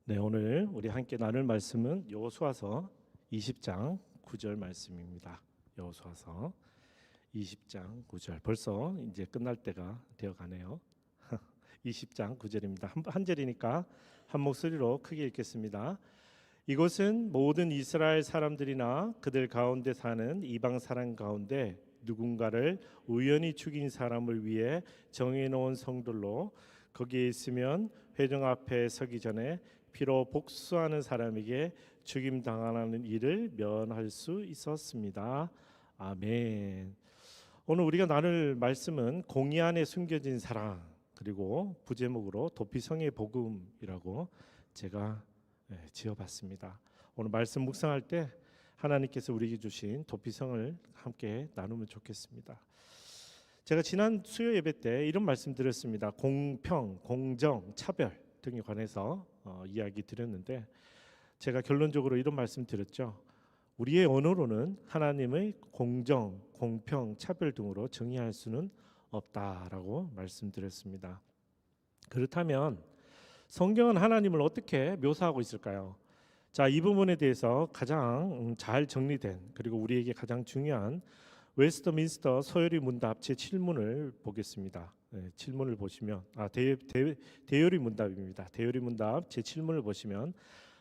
네, 오늘 우리 함께 나눌 말씀은 여호수아서 20장 9절 말씀입니다. 여호수아서 20장 9절. 벌써 이제 끝날 때가 되어 가네요. 20장 9절입니다. 한 절이니까 한 목소리로 크게 읽겠습니다. 이곳은 모든 이스라엘 사람들이나 그들 가운데 사는 이방 사람 가운데 누군가를 우연히 죽인 사람을 위해 정해놓은 성들로 거기에 있으면 회중 앞에 서기 전에 피로 복수하는 사람에게 죽임 당하는 일을 면할 수 있었습니다. 아멘. 오늘 우리가 나눌 말씀은 공의 안에 숨겨진 사랑, 그리고 부제목으로 도피성의 복음이라고 제가 지어봤습니다. 오늘 말씀 묵상할 때 하나님께서 우리에게 주신 도피성을 함께 나누면 좋겠습니다. 제가 지난 수요 예배 때 이런 말씀 드렸습니다. 공평, 공정, 차별 등에 관해서 이야기 드렸는데 제가 결론적으로 이런 말씀 드렸죠. 우리의 언어로는 하나님의 공정, 공평, 차별 등으로 정의할 수는 없다라고 말씀드렸습니다. 그렇다면 성경은 하나님을 어떻게 묘사하고 있을까요? 자, 이 부분에 대해서 가장 잘 정리된, 그리고 우리에게 가장 중요한 웨스트민스터 서열의 문답 제7문을 보겠습니다. 네, 7문을 보시면 대열의 문답입니다. 대열의 문답 제7문을 보시면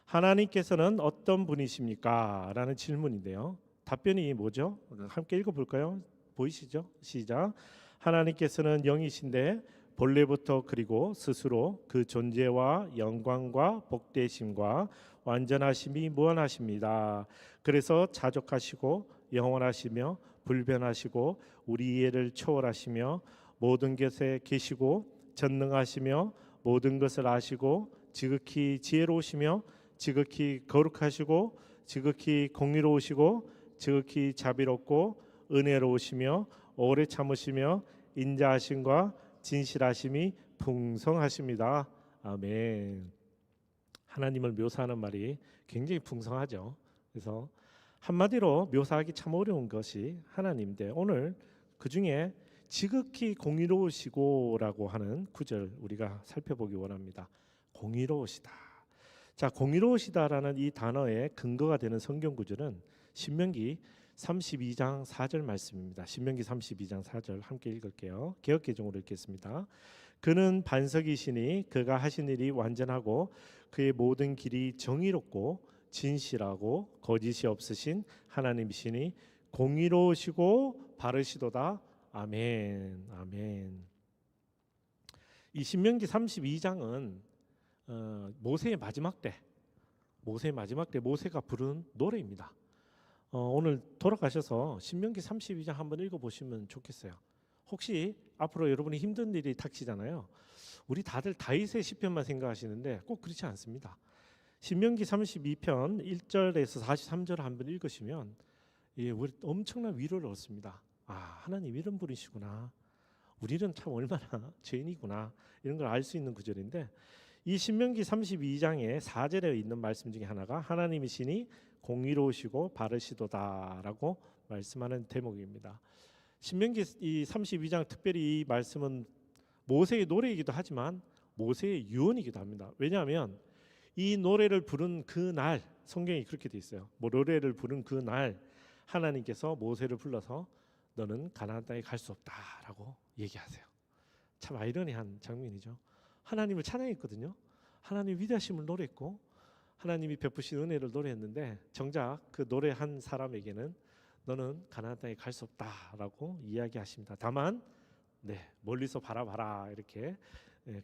하나님께서는 어떤 분이십니까? 라는 질문인데요. 답변이 뭐죠? 함께 읽어볼까요? 보이시죠? 시작. 하나님께서는 영이신데 본래부터 그리고 스스로 그 존재와 영광과 복되심과 완전하심이 무한하십니다. 그래서 자족하시고 영원하시며 불변하시고 우리 이해를 초월하시며 모든 것에 계시고 전능하시며 모든 것을 아시고 지극히 지혜로우시며 지극히 거룩하시고 지극히 공의로우시고 지극히 자비롭고 은혜로우시며 오래 참으시며 인자하심과 진실하심이 풍성하십니다. 아멘. 하나님을 묘사하는 말이 굉장히 풍성하죠. 그래서 한마디로 묘사하기 참 어려운 것이 하나님인데 오늘 그 중에 지극히 공의로우시고라고 하는 구절 우리가 살펴보기 원합니다. 공의로우시다. 자, 공의로우시다라는 이 단어의 근거가 되는 성경 구절은 신명기 32장 4절 말씀입니다. 신명기 32장 4절 함께 읽을게요. 개역개정으로 읽겠습니다. 그는 반석이시니 그가 하신 일이 완전하고 그의 모든 길이 정의롭고 진실하고 거짓이 없으신 하나님이시니 공의로우시고 바르시도다. 아멘. 아멘. 이 신명기 32장은 모세의 마지막 때 모세가 부른 노래입니다. 오늘 돌아가셔서 신명기 32장 한번 읽어보시면 좋겠어요. 혹시 앞으로 여러분이 힘든 일이 닥치잖아요. 우리 다들 다윗의 시편만 생각하시는데 꼭 그렇지 않습니다. 신명기 32편 1절에서 43절 한번 읽으시면 우리 엄청난 위로를 얻습니다. 아, 하나님 이런 분이시구나. 우리는 참 얼마나 죄인이구나. 이런 걸 알 수 있는 구절인데 이 신명기 32장의 4절에 있는 말씀 중에 하나가 하나님이시니 공의로우시고 바르시도다라고 말씀하는 대목입니다. 신명기 이 32장 특별히 이 말씀은 모세의 노래이기도 하지만 모세의 유언이기도 합니다. 왜냐하면 이 노래를 부른 그 날 성경이 그렇게 돼 있어요. 노래를 부른 그 날 하나님께서 모세를 불러서 너는 가나안 땅에 갈 수 없다라고 얘기하세요. 참 아이러니한 장면이죠. 하나님을 찬양했거든요. 하나님 위대하심을 노래했고 하나님이 베푸신 은혜를 노래했는데 정작 그 노래한 사람에게는 너는 가나안 땅에 갈 수 없다라고 이야기하십니다. 다만 멀리서 바라봐라 이렇게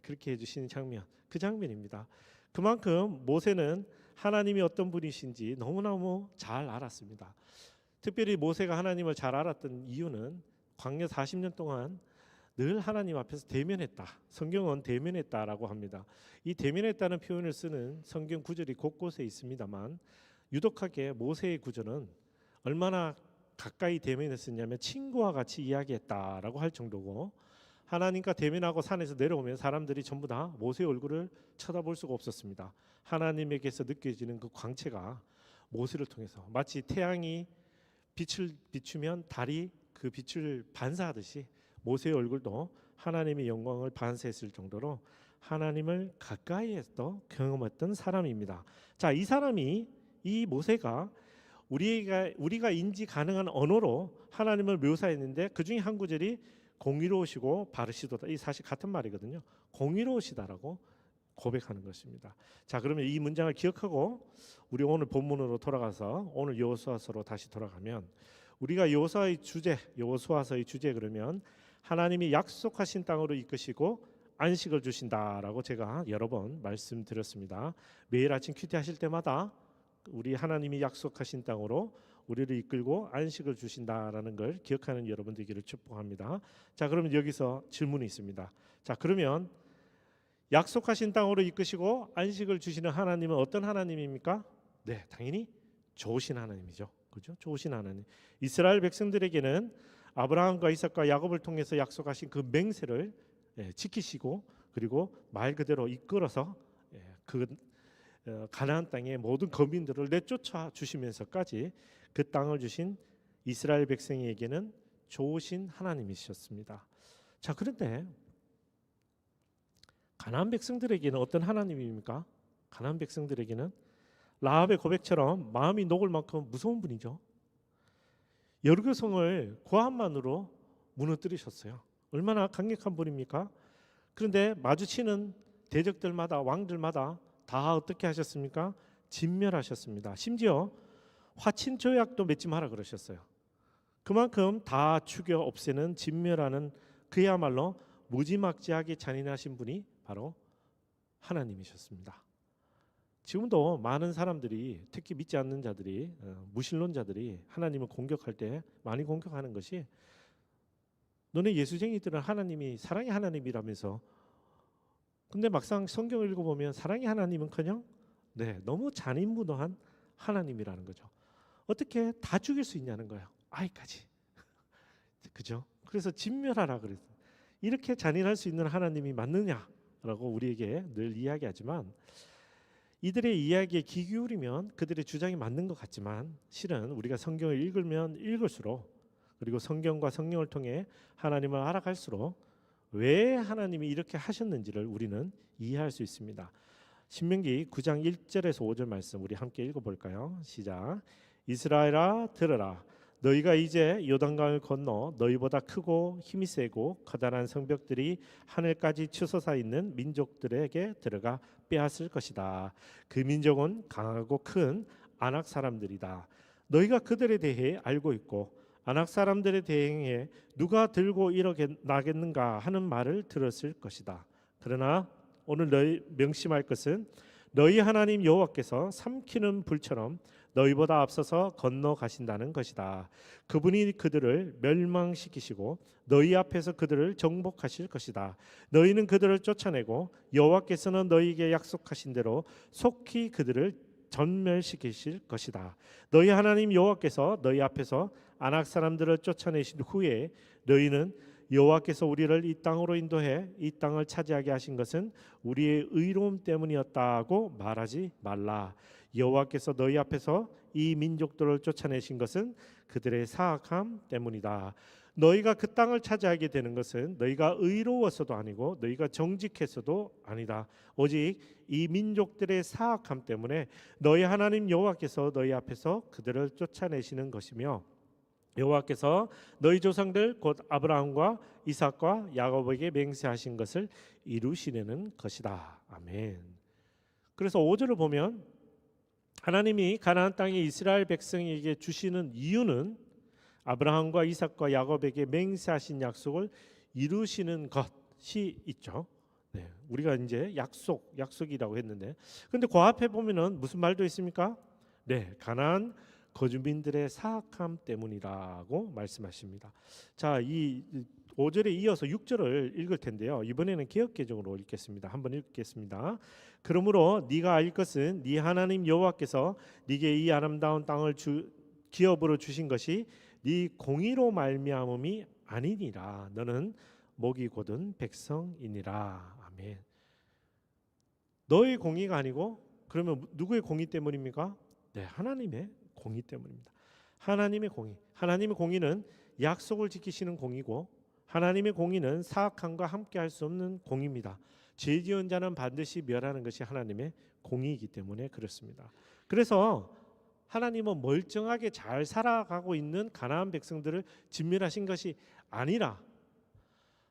그렇게 해주시는 장면, 그 장면입니다. 그만큼 모세는 하나님이 어떤 분이신지 너무너무 잘 알았습니다. 특별히 모세가 하나님을 잘 알았던 이유는 광야 40년 동안 늘 하나님 앞에서 대면했다. 성경은 대면했다라고 합니다. 이 대면했다는 표현을 쓰는 성경 구절이 곳곳에 있습니다만 유독하게 모세의 구절은 얼마나 가까이 대면했었냐면 친구와 같이 이야기했다라고 할 정도고 하나님과 대면하고 산에서 내려오면 사람들이 전부 다 모세의 얼굴을 쳐다볼 수가 없었습니다. 하나님에게서 느껴지는 그 광채가 모세를 통해서 마치 태양이 빛을 비추면 달이 그 빛을 반사하듯이 모세의 얼굴도 하나님의 영광을 반사했을 정도로 하나님을 가까이에서 경험했던 사람입니다. 자, 이 사람이 이 모세가 우리가 인지 가능한 언어로 하나님을 묘사했는데 그 중에 한 구절이 공의로우시고 바르시도다. 이 사실 같은 말이거든요. 공의로우시다라고 고백하는 것입니다. 자, 그러면 이 문장을 기억하고 우리 오늘 본문으로 돌아가서 오늘 여호수아서로 다시 돌아가면 우리가 여호수아서의 주제 그러면 하나님이 약속하신 땅으로 이끄시고 안식을 주신다라고 제가 여러 번 말씀드렸습니다. 매일 아침 큐티 하실 때마다 우리 하나님이 약속하신 땅으로 우리를 이끌고 안식을 주신다라는 걸 기억하는 여러분 되기를 축복합니다. 자, 그러면 여기서 질문이 있습니다. 자, 그러면 약속하신 땅으로 이끄시고 안식을 주시는 하나님은 어떤 하나님입니까? 네, 당연히 좋으신 하나님이죠. 그죠? 좋으신 하나님. 이스라엘 백성들에게는 아브라함과 이삭과 야곱을 통해서 약속하신 그 맹세를 지키시고 그리고 말 그대로 이끌어서 그 가나안 땅의 모든 거민들을 내쫓아 주시면서까지 그 땅을 주신 이스라엘 백성에게는 좋으신 하나님이셨습니다. 자, 그런데 가나안 백성들에게는 어떤 하나님입니까? 가나안 백성들에게는 라합의 고백처럼 마음이 녹을 만큼 무서운 분이죠. 여리고 성을 고함만으로 무너뜨리셨어요. 얼마나 강력한 분입니까? 그런데 마주치는 대적들마다 왕들마다 다 어떻게 하셨습니까? 진멸하셨습니다. 심지어 화친 조약도 맺지 마라 그러셨어요. 그만큼 다 죽여 없애는 진멸하는 그야말로 무지막지하게 잔인하신 분이 바로 하나님이셨습니다. 지금도 많은 사람들이 특히 믿지 않는 자들이 무신론자들이 하나님을 공격할 때 많이 공격하는 것이 너네 예수쟁이들은 하나님이 사랑의 하나님이라면서 근데 막상 성경을 읽어보면 사랑의 하나님은커녕 너무 잔인무도한 하나님이라는 거죠. 어떻게 다 죽일 수 있냐는 거예요. 아이까지. 그죠? 그래서 진멸하라 그랬어요. 이렇게 잔인할 수 있는 하나님이 맞느냐라고 우리에게 늘 이야기하지만 이들의 이야기에 귀 기울이면 그들의 주장이 맞는 것 같지만 실은 우리가 성경을 읽으면 읽을수록 그리고 성경과 성령을 통해 하나님을 알아갈수록 왜 하나님이 이렇게 하셨는지를 우리는 이해할 수 있습니다. 신명기 9장 1절에서 5절 말씀 우리 함께 읽어볼까요? 시작. 이스라엘아 들으라. 너희가 이제 요단강을 건너 너희보다 크고 힘이 세고 커다란 성벽들이 하늘까지 치솟아 있는 민족들에게 들어가 빼앗을 것이다. 그 민족은 강하고 큰 아낙 사람들이다. 너희가 그들에 대해 알고 있고 아낙 사람들에 대해 누가 들고 일어나겠는가 하는 말을 들었을 것이다. 그러나 오늘 너희 명심할 것은 너희 하나님 여호와께서 삼키는 불처럼 너희보다 앞서서 건너가신다는 것이다. 그분이 그들을 멸망시키시고 너희 앞에서 그들을 정복하실 것이다. 너희는 그들을 쫓아내고 여호와께서는 너희에게 약속하신 대로 속히 그들을 전멸시키실 것이다. 너희 하나님 여호와께서 너희 앞에서 아낙 사람들을 쫓아내신 후에 너희는 여호와께서 우리를 이 땅으로 인도해 이 땅을 차지하게 하신 것은 우리의 의로움 때문이었다고 말하지 말라. 여호와께서 너희 앞에서 이 민족들을 쫓아내신 것은 그들의 사악함 때문이다. 너희가 그 땅을 차지하게 되는 것은 너희가 의로워서도 아니고 너희가 정직해서도 아니다. 오직 이 민족들의 사악함 때문에 너희 하나님 여호와께서 너희 앞에서 그들을 쫓아내시는 것이며 여호와께서 너희 조상들 곧 아브라함과 이삭과 야곱에게 맹세하신 것을 이루시려는 것이다. 아멘. 그래서 5절을 보면 하나님이 가나안 땅에 이스라엘 백성에게 주시는 이유는 아브라함과 이삭과 야곱에게 맹세하신 약속을 이루시는 것이 있죠. 우리가 이제 약속이라고 했는데, 근데 그 앞에 보면은 무슨 말도 있습니까? 가나안 거주민들의 사악함 때문이라고 말씀하십니다. 자, 이 5절에 이어서 6절을 읽을 텐데요. 이번에는 개역개정으로 읽겠습니다. 한번 읽겠습니다. 그러므로 네가 알 것은 네 하나님 여호와께서 네게 이 아름다운 땅을 기업으로 주신 것이 네 공의로 말미암음이 아니니라. 너는 목이 곧은 백성이니라. 아멘. 너의 공의가 아니고 그러면 누구의 공의 때문입니까? 하나님의 공의 때문입니다. 하나님의 공의. 하나님의 공의는 약속을 지키시는 공의고 하나님의 공의는 사악함과 함께 할 수 없는 공의입니다. 죄 지은 자는 반드시 멸하는 것이 하나님의 공의이기 때문에 그렇습니다. 그래서 하나님은 멀쩡하게 잘 살아가고 있는 가나안 백성들을 진멸하신 것이 아니라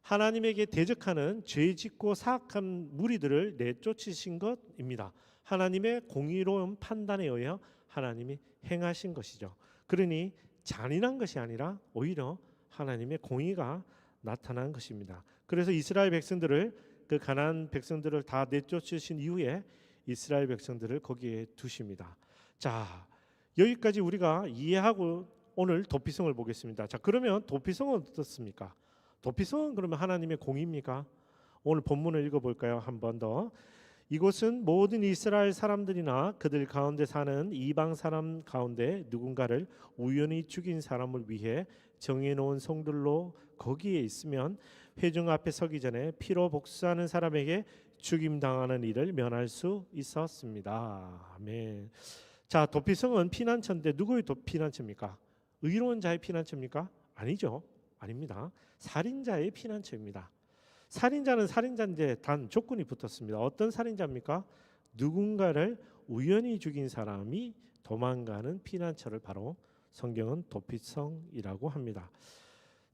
하나님에게 대적하는 죄짓고 사악한 무리들을 내쫓으신 것입니다. 하나님의 공의로운 판단에 의해 하나님이 행하신 것이죠. 그러니 잔인한 것이 아니라 오히려 하나님의 공의가 나타난 것입니다. 그래서 이스라엘 백성들을 그 가나안 백성들을 다 내쫓으신 이후에 이스라엘 백성들을 거기에 두십니다. 자, 여기까지 우리가 이해하고 오늘 도피성을 보겠습니다. 자, 그러면 도피성은 어떻습니까? 도피성은 그러면 하나님의 공의입니까? 오늘 본문을 읽어볼까요? 한 번 더. 이곳은 모든 이스라엘 사람들이나 그들 가운데 사는 이방 사람 가운데 누군가를 우연히 죽인 사람을 위해 정해놓은 성들로 거기에 있으면 회중 앞에 서기 전에 피로 복수하는 사람에게 죽임당하는 일을 면할 수 있었습니다. 아멘. 자, 도피성은 피난처인데 누구의 피난처입니까? 의로운 자의 피난처입니까? 아니죠. 아닙니다. 살인자의 피난처입니다. 살인자는 살인자인데 단 조건이 붙었습니다. 어떤 살인자입니까? 누군가를 우연히 죽인 사람이 도망가는 피난처를 바로 성경은 도피성이라고 합니다.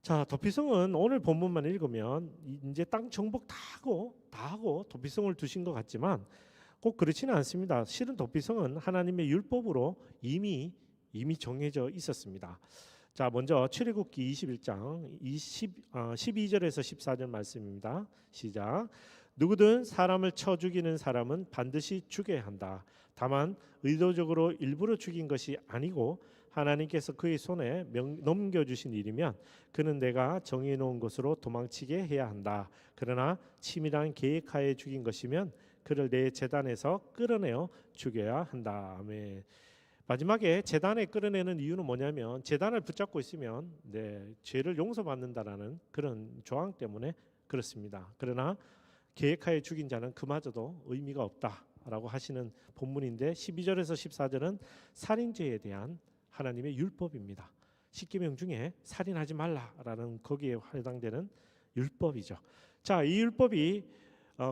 자, 도피성은 오늘 본문만 읽으면 이제 땅 정복 다 하고 도피성을 두신 것 같지만 꼭 그렇지는 않습니다. 실은 도피성은 하나님의 율법으로 이미 정해져 있었습니다. 자, 먼저 출애굽기 21장 12절에서 14절 말씀입니다. 시작. 누구든 사람을 쳐 죽이는 사람은 반드시 죽여야 한다. 다만 의도적으로 일부러 죽인 것이 아니고 하나님께서 그의 손에 넘겨주신 일이면 그는 내가 정해놓은 곳으로 도망치게 해야 한다. 그러나 치밀한 계획하에 죽인 것이면 그를 내 제단에서 끌어내어 죽여야 한다. 아멘. 마지막에 제단에 끌어내는 이유는 뭐냐면 제단을 붙잡고 있으면 죄를 용서받는다라는 그런 조항 때문에 그렇습니다. 그러나 계획하에 죽인 자는 그마저도 의미가 없다라고 하시는 본문인데 12절에서 14절은 살인죄에 대한 하나님의 율법입니다. 십계명 중에 살인하지 말라라는 거기에 해당되는 율법이죠. 자, 이 율법이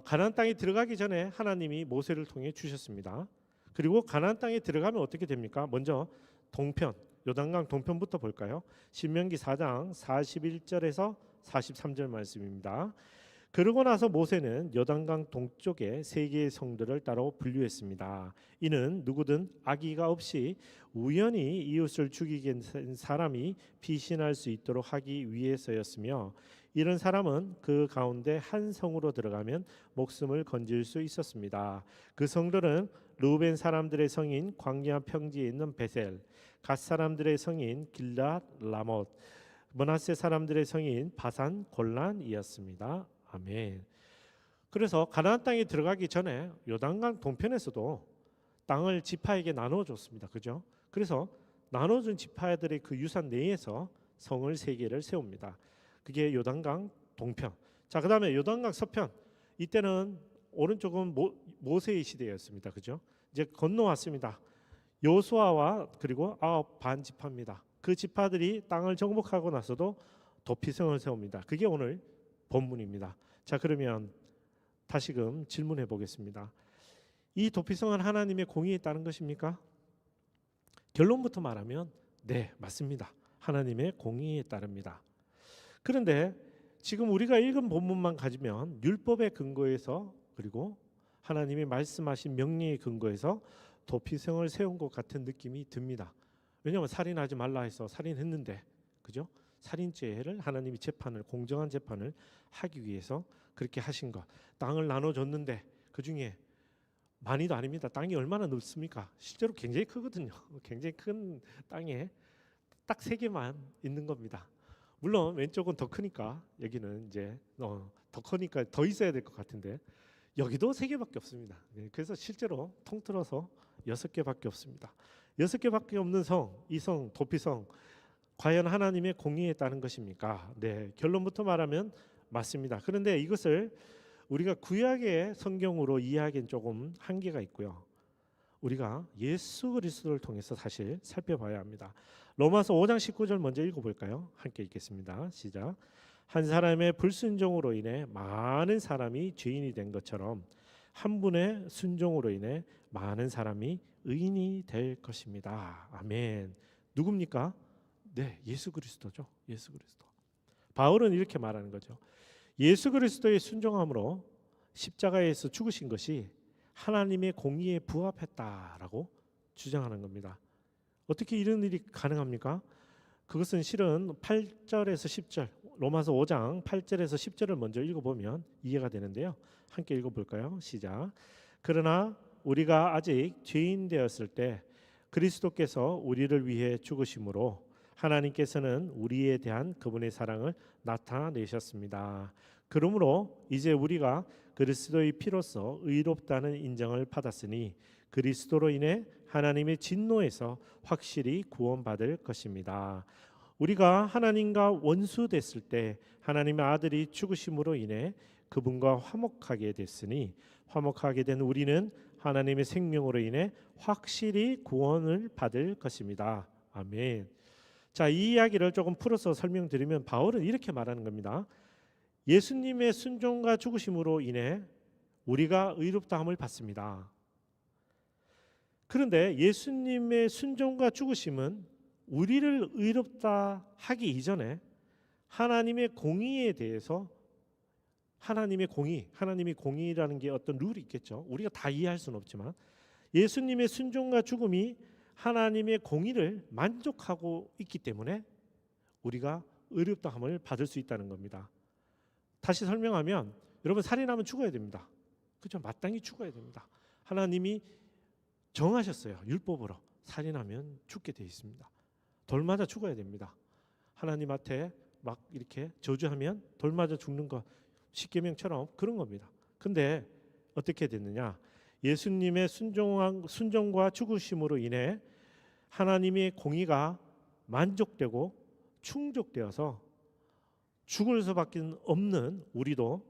가나안 땅에 들어가기 전에 하나님이 모세를 통해 주셨습니다. 그리고 가나안 땅에 들어가면 어떻게 됩니까? 먼저 동편, 요단강 동편부터 볼까요? 신명기 4장 41절에서 43절 말씀입니다. 그러고 나서 모세는 요단강 동쪽에 세 개의 성들을 따로 분류했습니다. 이는 누구든 악의가 없이 우연히 이웃을 죽이게 된 사람이 피신할 수 있도록 하기 위해서였으며 이런 사람은 그 가운데 한 성으로 들어가면 목숨을 건질 수 있었습니다. 그 성들은 루벤 사람들의 성인 광야 평지에 있는 베셀, 갓 사람들의 성인 길랏 라못, 므낫세 사람들의 성인 바산 골란이었습니다. 아멘. 그래서 가나안 땅에 들어가기 전에 요단강 동편에서도 땅을 지파에게 나눠 줬습니다. 그죠? 그래서 나눠준 지파들의 그 유산 내에서 성을 세 개를 세웁니다. 그게 요단강 동편. 자, 그다음에 요단강 서편. 이때는 오른쪽은 모세의 시대였습니다. 그죠? 이제 건너왔습니다. 여호수아와 그리고 9 반지파입니다. 그 지파들이 땅을 정복하고 나서도 도피성을 세웁니다. 그게 오늘 본문입니다. 자, 그러면 다시금 질문해 보겠습니다. 이 도피성은 하나님의 공의에 따른 것입니까? 결론부터 말하면 네, 맞습니다. 하나님의 공의에 따릅니다. 그런데 지금 우리가 읽은 본문만 가지면 율법의 근거에서 그리고 하나님이 말씀하신 명령의 근거에서 도피성을 세운 것 같은 느낌이 듭니다. 왜냐하면 살인하지 말라 해서 살인했는데, 그죠? 살인죄를 하나님이 공정한 재판을 하기 위해서 그렇게 하신 것. 땅을 나눠줬는데 그 중에 많이도 아닙니다. 땅이 얼마나 넓습니까? 실제로 굉장히 크거든요. 굉장히 큰 땅에 딱 3개만 있는 겁니다. 물론 왼쪽은 더 크니까 여기는 이제 더 크니까 더 있어야 될 것 같은데 여기도 3개밖에 없습니다. 그래서 실제로 통틀어서 6개밖에 없습니다. 6개밖에 없는 성, 이 성 도피성 과연 하나님의 공의에 따른 것입니까? 네, 결론부터 말하면 맞습니다. 그런데 이것을 우리가 구약의 성경으로 이해하기엔 조금 한계가 있고요. 우리가 예수 그리스도를 통해서 사실 살펴봐야 합니다. 로마서 5장 19절 먼저 읽어볼까요? 함께 읽겠습니다. 시작. 한 사람의 불순종으로 인해 많은 사람이 죄인이 된 것처럼 한 분의 순종으로 인해 많은 사람이 의인이 될 것입니다. 아멘. 누굽니까? 네, 예수 그리스도죠. 예수 그리스도. 바울은 이렇게 말하는 거죠. 예수 그리스도의 순종함으로 십자가에서 죽으신 것이 하나님의 공의에 부합했다라고 주장하는 겁니다. 어떻게 이런 일이 가능합니까? 그것은 실은 8절에서 10절, 로마서 5장 8절에서 10절을 먼저 읽어보면 이해가 되는데요. 함께 읽어볼까요? 시작. 그러나 우리가 아직 죄인 되었을 때 그리스도께서 우리를 위해 죽으심으로 하나님께서는 우리에 대한 그분의 사랑을 나타내셨습니다. 그러므로 이제 우리가 그리스도의 피로써 의롭다는 인정을 받았으니 그리스도로 인해 하나님의 진노에서 확실히 구원받을 것입니다. 우리가 하나님과 원수 됐을 때 하나님의 아들이 죽으심으로 인해 그분과 화목하게 됐으니 화목하게 된 우리는 하나님의 생명으로 인해 확실히 구원을 받을 것입니다. 아멘. 자, 이 이야기를 조금 풀어서 설명드리면 바울은 이렇게 말하는 겁니다. 예수님의 순종과 죽으심으로 인해 우리가 의롭다함을 받습니다. 그런데 예수님의 순종과 죽으심은 우리를 의롭다 하기 이전에 하나님의 공의에 대해서 하나님의 공의라는 게 어떤 룰이 있겠죠. 우리가 다 이해할 수는 없지만 예수님의 순종과 죽음이 하나님의 공의를 만족하고 있기 때문에 우리가 의롭다함을 받을 수 있다는 겁니다. 다시 설명하면 여러분 살인하면 죽어야 됩니다. 그렇죠? 마땅히 죽어야 됩니다. 하나님이 정하셨어요. 율법으로 살인하면 죽게 돼 있습니다. 돌 맞아 죽어야 됩니다. 하나님한테 막 이렇게 저주하면 돌 맞아 죽는 거 십계명처럼 그런 겁니다. 근데 어떻게 됐느냐? 예수님의 순종과 죽으심으로 인해 하나님의 공의가 만족되고 충족되어서 죽을 수밖에 없는 우리도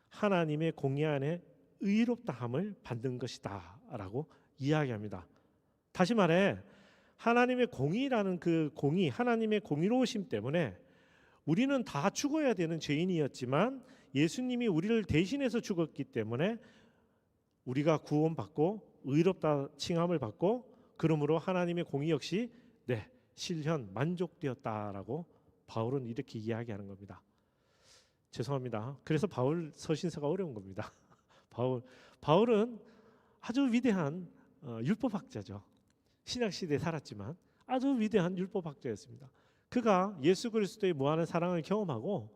하나님의 공의 안에 의롭다함을 받는 것이다 라고 이야기합니다. 다시 말해 하나님의 공의라는 그 공의, 하나님의 공의로우심 때문에 우리는 다 죽어야 되는 죄인이었지만 예수님이 우리를 대신해서 죽었기 때문에 우리가 구원받고 의롭다 칭함을 받고 그러므로 하나님의 공의 역시 실현 만족되었다라고 바울은 이렇게 이야기하는 겁니다. 죄송합니다. 그래서 바울 서신서가 어려운 겁니다. 바울은 아주 위대한 율법학자죠. 신약 시대에 살았지만 아주 위대한 율법학자였습니다. 그가 예수 그리스도의 무한한 사랑을 경험하고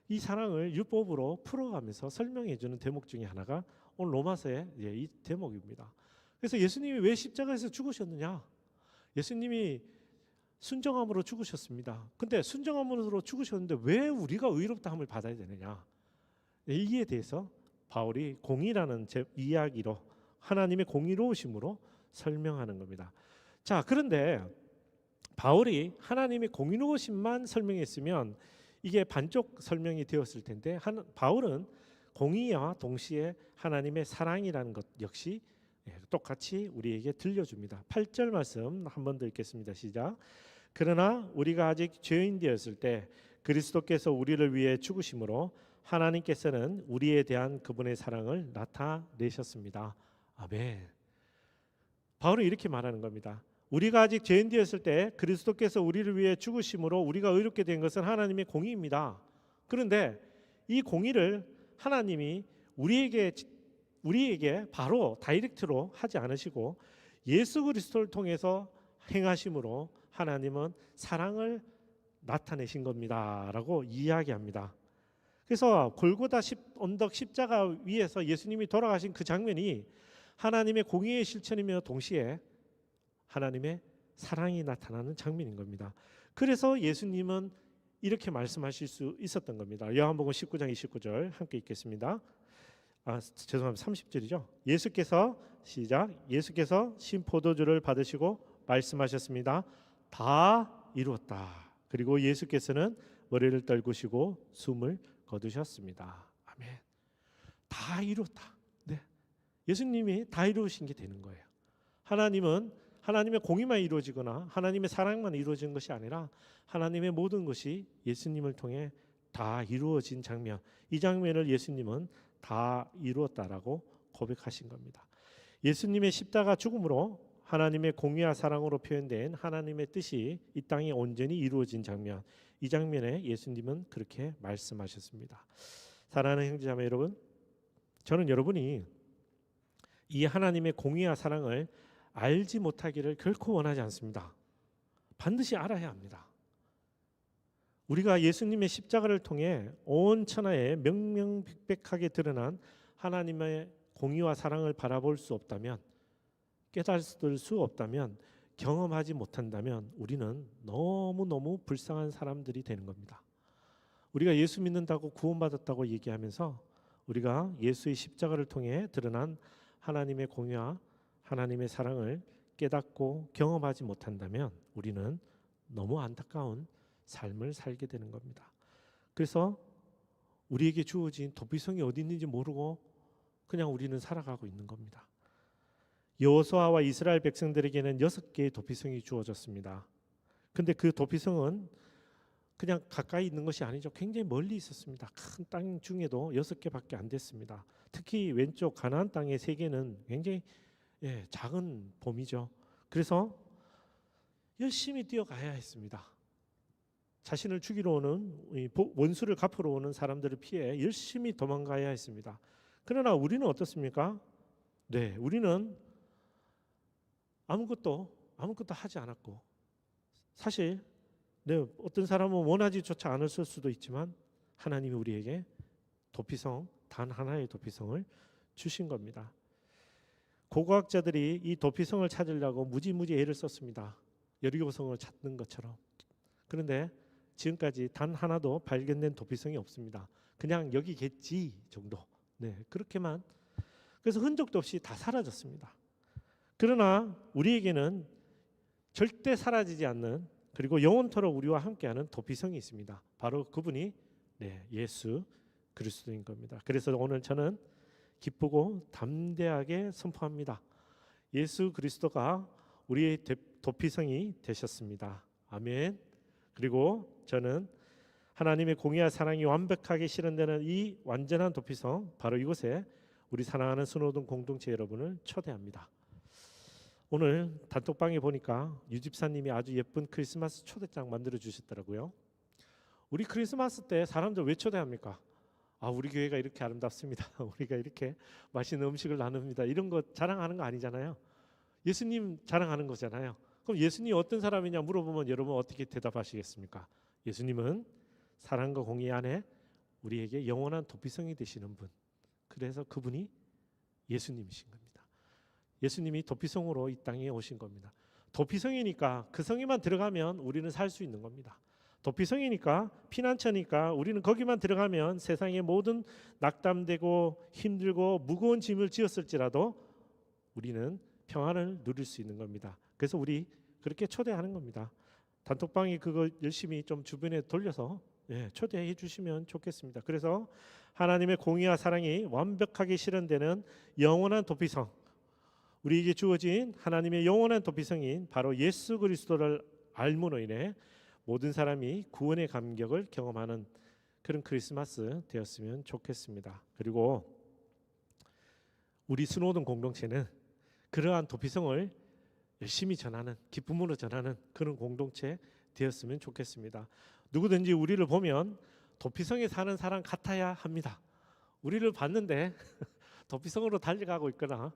이 사랑을 율법으로 풀어가면서 설명해 주는 대목 중에 하나가 오늘 로마서의 이 대목입니다. 그래서 예수님이 왜 십자가에서 죽으셨느냐? 예수님이 순정함으로 죽으셨습니다. 근데 순정함으로 죽으셨는데 왜 우리가 의롭다함을 받아야 되느냐? 이에 대해서 바울이 공의라는 이야기로 하나님의 공의로우심으로 설명하는 겁니다. 자, 그런데 바울이 하나님의 공의로우심만 설명했으면 이게 반쪽 설명이 되었을 텐데 바울은 공의와 동시에 하나님의 사랑이라는 것 역시 똑같이 우리에게 들려줍니다. 8절 말씀 한 번 더 읽겠습니다. 시작. 그러나 우리가 아직 죄인 되었을 때 그리스도께서 우리를 위해 죽으심으로 하나님께서는 우리에 대한 그분의 사랑을 나타내셨습니다. 아멘. 바울은 이렇게 말하는 겁니다. 우리가 아직 죄인 되었을 때 그리스도께서 우리를 위해 죽으심으로 우리가 의롭게 된 것은 하나님의 공의입니다. 그런데 이 공의를 하나님이 우리에게 바로 다이렉트로 하지 않으시고 예수 그리스도를 통해서 행하심으로 하나님은 사랑을 나타내신 겁니다라고 이야기합니다. 그래서 골고다 언덕 십자가 위에서 예수님이 돌아가신 그 장면이 하나님의 공의의 실천이며 동시에 하나님의 사랑이 나타나는 장면인 겁니다. 그래서 예수님은 이렇게 말씀하실 수 있었던 겁니다. 요한복음 19장 29절 함께 읽겠습니다. 죄송합니다. 30절이죠. 예수께서 신 포도주를 받으시고 말씀하셨습니다. 다 이루었다. 그리고 예수께서는 머리를 떨구시고 숨을 거두셨습니다. 아멘. 다 이루었다. 네. 예수님이 다 이루신 게 되는 거예요. 하나님은 하나님의 공의만 이루어지거나 하나님의 사랑만 이루어진 것이 아니라 하나님의 모든 것이 예수님을 통해 다 이루어진 장면, 이 장면을 예수님은 다 이루었다라고 고백하신 겁니다. 예수님의 십자가 죽음으로 하나님의 공의와 사랑으로 표현된 하나님의 뜻이 이 땅에 온전히 이루어진 장면, 이 장면에 예수님은 그렇게 말씀하셨습니다. 사랑하는 형제자매 여러분, 저는 여러분이 이 하나님의 공의와 사랑을 알지 못하기를 결코 원하지 않습니다. 반드시 알아야 합니다. 우리가 예수님의 십자가를 통해 온 천하에 명명백백하게 드러난 하나님의 공의와 사랑을 바라볼 수 없다면, 깨달을 수 없다면, 경험하지 못한다면 우리는 너무너무 불쌍한 사람들이 되는 겁니다. 우리가 예수 믿는다고 구원받았다고 얘기하면서 우리가 예수의 십자가를 통해 드러난 하나님의 공의와 하나님의 사랑을 깨닫고 경험하지 못한다면 우리는 너무 안타까운 삶을 살게 되는 겁니다. 그래서 우리에게 주어진 도피성이 어디 있는지 모르고 그냥 우리는 살아가고 있는 겁니다. 여호수아와 이스라엘 백성들에게는 6개의 도피성이 주어졌습니다. 근데 그 도피성은 그냥 가까이 있는 것이 아니죠. 굉장히 멀리 있었습니다. 큰 땅 중에도 6개밖에 안 됐습니다. 특히 왼쪽 가나안 땅의 3개는 굉장히 작은 범위죠. 그래서 열심히 뛰어가야 했습니다. 자신을 죽이러 오는 원수를 갚으러 오는 사람들을 피해 열심히 도망가야 했습니다. 그러나 우리는 어떻습니까? 네, 우리는 아무것도 하지 않았고, 사실 어떤 사람은 원하지조차 않았을 수도 있지만 하나님이 우리에게 도피성, 단 하나의 도피성을 주신 겁니다. 고고학자들이 이 도피성을 찾으려고 무지무지 애를 썼습니다. 여리고성을 찾는 것처럼. 그런데 지금까지 단 하나도 발견된 도피성이 없습니다. 그냥 여기겠지 정도. 그렇게만. 그래서 흔적도 없이 다 사라졌습니다. 그러나 우리에게는 절대 사라지지 않는, 그리고 영원토록 우리와 함께하는 도피성이 있습니다. 바로 그분이 예수 그리스도인 겁니다. 그래서 오늘 저는 기쁘고 담대하게 선포합니다. 예수 그리스도가 우리의 도피성이 되셨습니다. 아멘. 그리고 저는 하나님의 공의와 사랑이 완벽하게 실현되는 이 완전한 도피성, 바로 이곳에 우리 사랑하는 순호동 공동체 여러분을 초대합니다. 오늘 단톡방에 보니까 유집사님이 아주 예쁜 크리스마스 초대장 만들어 주셨더라고요. 우리 크리스마스 때 사람들 왜 초대합니까? 우리 교회가 이렇게 아름답습니다. 우리가 이렇게 맛있는 음식을 나눕니다. 이런 거 자랑하는 거 아니잖아요. 예수님 자랑하는 거잖아요. 그럼 예수님 어떤 사람이냐 물어보면 여러분 어떻게 대답하시겠습니까? 예수님은 사랑과 공의 안에 우리에게 영원한 도피성이 되시는 분. 그래서 그분이 예수님이신 겁니다. 예수님이 도피성으로 이 땅에 오신 겁니다. 도피성이니까 그 성에만 들어가면 우리는 살 수 있는 겁니다. 도피성이니까, 피난처니까 우리는 거기만 들어가면 세상의 모든 낙담되고 힘들고 무거운 짐을 지었을지라도 우리는 평안을 누릴 수 있는 겁니다. 그래서 우리 그렇게 초대하는 겁니다. 단톡방에 그거 열심히 좀 주변에 돌려서 초대해 주시면 좋겠습니다. 그래서 하나님의 공의와 사랑이 완벽하게 실현되는 영원한 도피성, 우리에게 주어진 하나님의 영원한 도피성인 바로 예수 그리스도를 알므로 인해 모든 사람이 구원의 감격을 경험하는 그런 크리스마스 되었으면 좋겠습니다. 그리고 우리 순호동 공동체는 그러한 도피성을 열심히 전하는, 기쁨으로 전하는 그런 공동체 되었으면 좋겠습니다. 누구든지 우리를 보면 도피성에 사는 사람 같아야 합니다. 우리를 봤는데 도피성으로 달려가고 있거나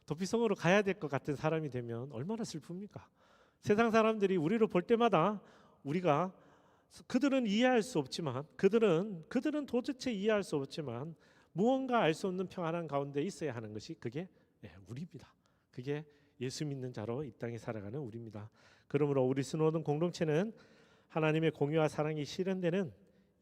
도피성으로 가야 될 것 같은 사람이 되면 얼마나 슬픕니까? 세상 사람들이 우리를 볼 때마다 우리가, 그들은 이해할 수 없지만, 그들은 도대체 이해할 수 없지만 무언가 알 수 없는 평안한 가운데 있어야 하는 것이 그게 우리입니다. 그게 예수 믿는 자로 이 땅에 살아가는 우리입니다. 그러므로 우리 순호동 공동체는 하나님의 공의와 사랑이 실현되는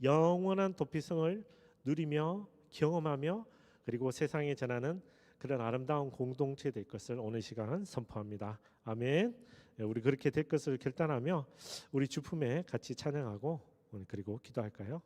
영원한 도피성을 누리며 경험하며 그리고 세상에 전하는 그런 아름다운 공동체 될 것을 오늘 시간 선포합니다. 아멘. 우리 그렇게 될 것을 결단하며 우리 주품에 같이 찬양하고 그리고 기도할까요?